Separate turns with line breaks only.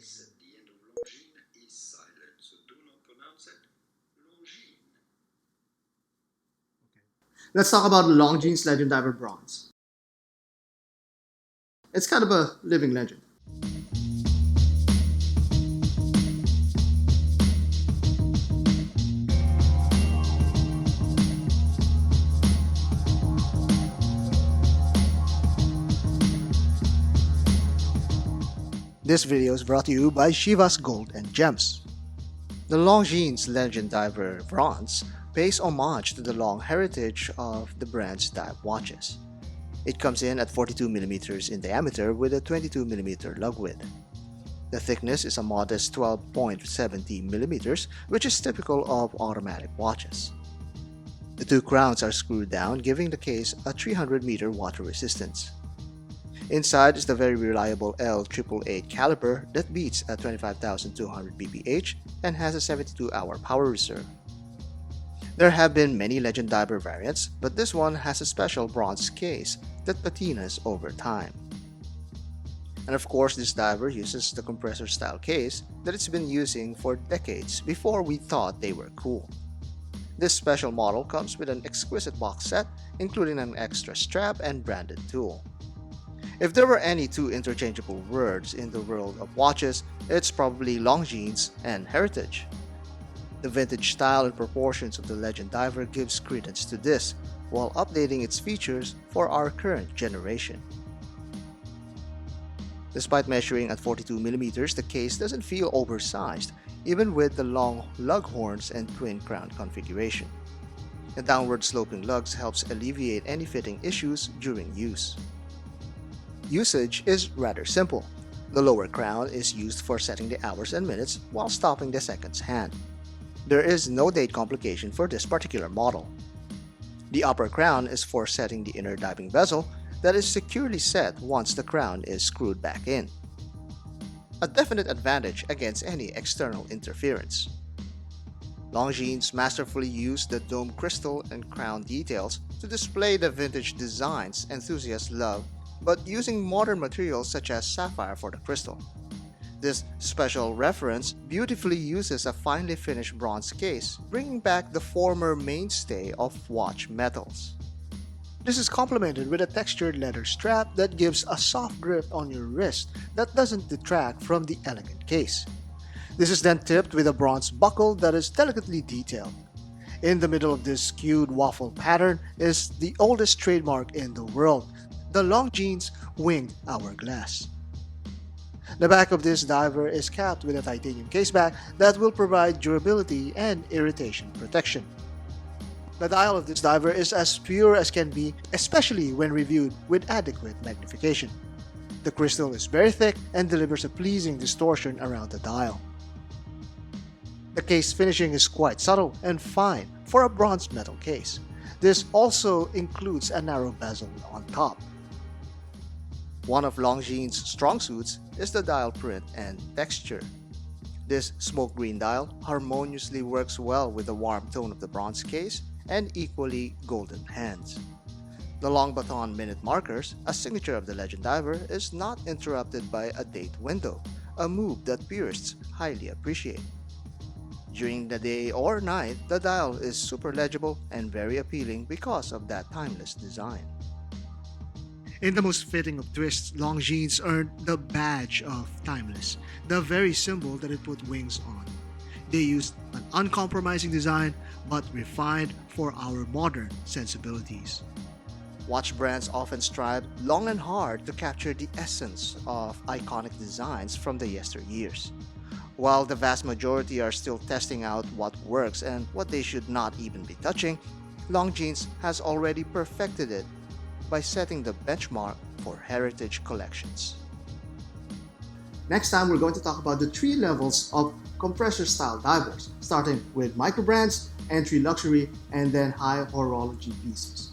S at the end of Longine is silent, so do not pronounce it Longine.
Let's talk about Longines Legend Diver Bronze. It's kind of a living legend. This video is brought to you by Shiva's Gold and Gems. The Longines Legend Diver Bronze pays homage to the long heritage of the brand's dive watches. It comes in at 42mm in diameter with a 22mm lug width. The thickness is a modest 12.70mm, which is typical of automatic watches. The two crowns are screwed down, giving the case a 300-meter water resistance. Inside is the very reliable L888 caliper that beats at 25,200 bph and has a 72-hour power reserve. There have been many Legend Diver variants, but this one has a special bronze case that patinas over time. And of course, this diver uses the compressor style case that it's been using for decades before we thought they were cool. This special model comes with an exquisite box set, including an extra strap and branded tool. If there were any two interchangeable words in the world of watches, it's probably Longines and heritage. The vintage style and proportions of the Legend Diver gives credence to this, while updating its features for our current generation. Despite measuring at 42mm, the case doesn't feel oversized, even with the long lug horns and twin crown configuration. The downward sloping lugs helps alleviate any fitting issues during use. Usage is rather simple. The lower crown is used for setting the hours and minutes while stopping the seconds hand. There is no date complication for this particular model. The upper crown is for setting the inner diving bezel that is securely set once the crown is screwed back in. A definite advantage against any external interference. Longines masterfully used the dome crystal and crown details to display the vintage designs enthusiasts love, but using modern materials such as sapphire for the crystal. This special reference beautifully uses a finely finished bronze case, bringing back the former mainstay of watch metals. This is complemented with a textured leather strap that gives a soft grip on your wrist that doesn't detract from the elegant case. This is then tipped with a bronze buckle that is delicately detailed. In the middle of this skewed waffle pattern is the oldest trademark in the world, the Longines winged hourglass. The back of this diver is capped with a titanium caseback that will provide durability and irritation protection. The dial of this diver is as pure as can be, especially when reviewed with adequate magnification. The crystal is very thick and delivers a pleasing distortion around the dial. The case finishing is quite subtle and fine for a bronze metal case. This also includes a narrow bezel on top. One of Longines' strong suits is the dial print and texture. This smoke green dial harmoniously works well with the warm tone of the bronze case and equally golden hands. The long baton minute markers, a signature of the Legend Diver, is not interrupted by a date window, a move that purists highly appreciate. During the day or night, the dial is super legible and very appealing because of that timeless design. In the most fitting of twists, Longines earned the badge of timeless, the very symbol that it put wings on. They used an uncompromising design, but refined for our modern sensibilities. Watch brands often strive long and hard to capture the essence of iconic designs from the yesteryears. While the vast majority are still testing out what works and what they should not even be touching, Longines has already perfected it by setting the benchmark for heritage collections. Next time, we're going to talk about the 3 levels of compressor-style divers, starting with micro brands, entry luxury, and then high horology pieces.